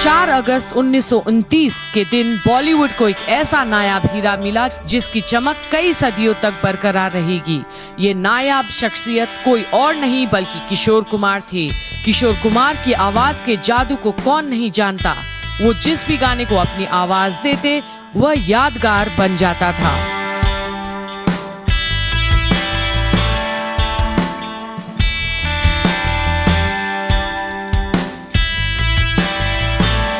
4 अगस्त 1929 के दिन बॉलीवुड को एक ऐसा नायाब हीरा मिला जिसकी चमक कई सदियों तक बरकरार रहेगी। ये नायाब शख्सियत कोई और नहीं बल्कि किशोर कुमार थे। किशोर कुमार की आवाज के जादू को कौन नहीं जानता। वो जिस भी गाने को अपनी आवाज देते वह यादगार बन जाता था।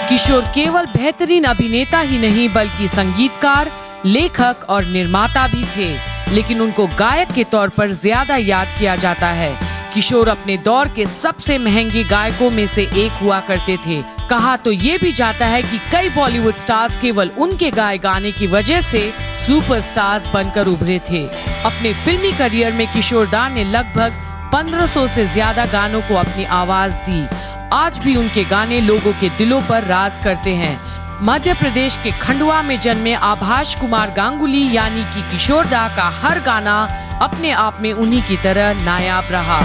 किशोर केवल बेहतरीन अभिनेता ही नहीं बल्कि संगीतकार, लेखक और निर्माता भी थे, लेकिन उनको गायक के तौर पर ज्यादा याद किया जाता है। किशोर अपने दौर के सबसे महंगे गायकों में से एक हुआ करते थे। कहा तो ये भी जाता है कि कई बॉलीवुड स्टार्स केवल उनके गाए गाने की वजह से सुपरस्टार्स बनकर उभरे थे। अपने फिल्मी करियर में किशोर दा ने लगभग 1500 से ज्यादा गानों को अपनी आवाज दी। आज भी उनके गाने लोगों के दिलों पर राज करते हैं। मध्य प्रदेश के खंडवा में जन्मे आभास कुमार गांगुली यानी कि किशोर दा का हर गाना अपने आप में उन्हीं की तरह नायाब रहा।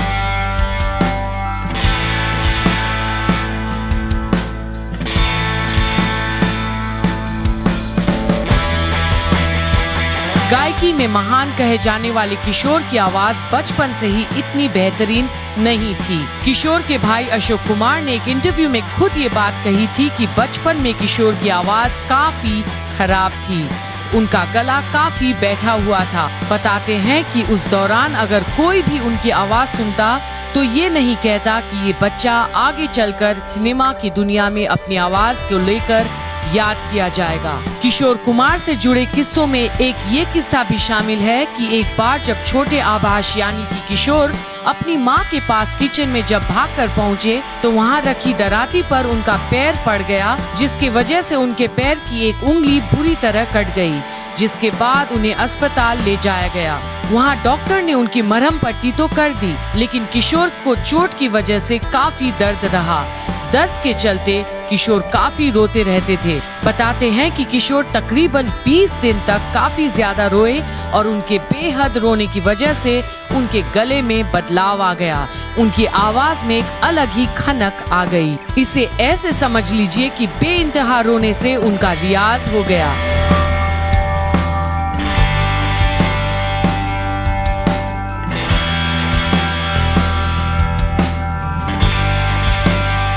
गायकी में महान कहे जाने वाले किशोर की आवाज बचपन से ही इतनी बेहतरीन नहीं थी। किशोर के भाई अशोक कुमार ने एक इंटरव्यू में खुद ये बात कही थी कि बचपन में किशोर की आवाज काफी खराब थी। उनका गला काफी बैठा हुआ था। बताते हैं कि उस दौरान अगर कोई भी उनकी आवाज सुनता तो ये नहीं कहता कि ये बच्चा आगे चलकर सिनेमा की दुनिया में अपनी आवाज को लेकर याद किया जाएगा। किशोर कुमार से जुड़े किस्सों में एक ये किस्सा भी शामिल है कि एक बार जब छोटे आभास यानी कि किशोर अपनी माँ के पास किचन में जब भागकर पहुँचे तो वहाँ रखी दराती पर उनका पैर पड़ गया, जिसकी वजह से उनके पैर की एक उंगली बुरी तरह कट गई, जिसके बाद उन्हें अस्पताल ले जाया गया। वहाँ डॉक्टर ने उनकी मरहम पट्टी तो कर दी, लेकिन किशोर को चोट की वजह से काफी दर्द रहा। दर्द के चलते किशोर काफी रोते रहते थे। बताते हैं कि किशोर तकरीबन 20 दिन तक काफी ज्यादा रोए और उनके बेहद रोने की वजह से उनके गले में बदलाव आ गया। उनकी आवाज में एक अलग ही खनक आ गई। इसे ऐसे समझ लीजिए कि बेइंतहा रोने से उनका रियाज हो गया।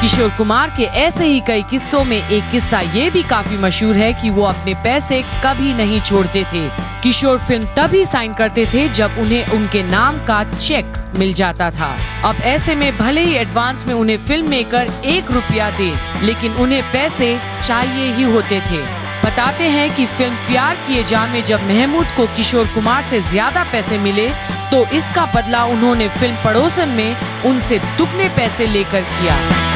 किशोर कुमार के ऐसे ही कई किस्सों में एक किस्सा ये भी काफी मशहूर है कि वो अपने पैसे कभी नहीं छोड़ते थे। किशोर फिल्म तभी साइन करते थे जब उन्हें उनके नाम का चेक मिल जाता था। अब ऐसे में भले ही एडवांस में उन्हें फिल्म मेकर 1 रुपया दे, लेकिन उन्हें पैसे चाहिए ही होते थे। बताते हैं कि फिल्म प्यार किए जा में जब महमूद को किशोर कुमार से ज्यादा पैसे मिले तो इसका बदला उन्होंने फिल्म पड़ोसन में उनसे दुगने पैसे लेकर किया।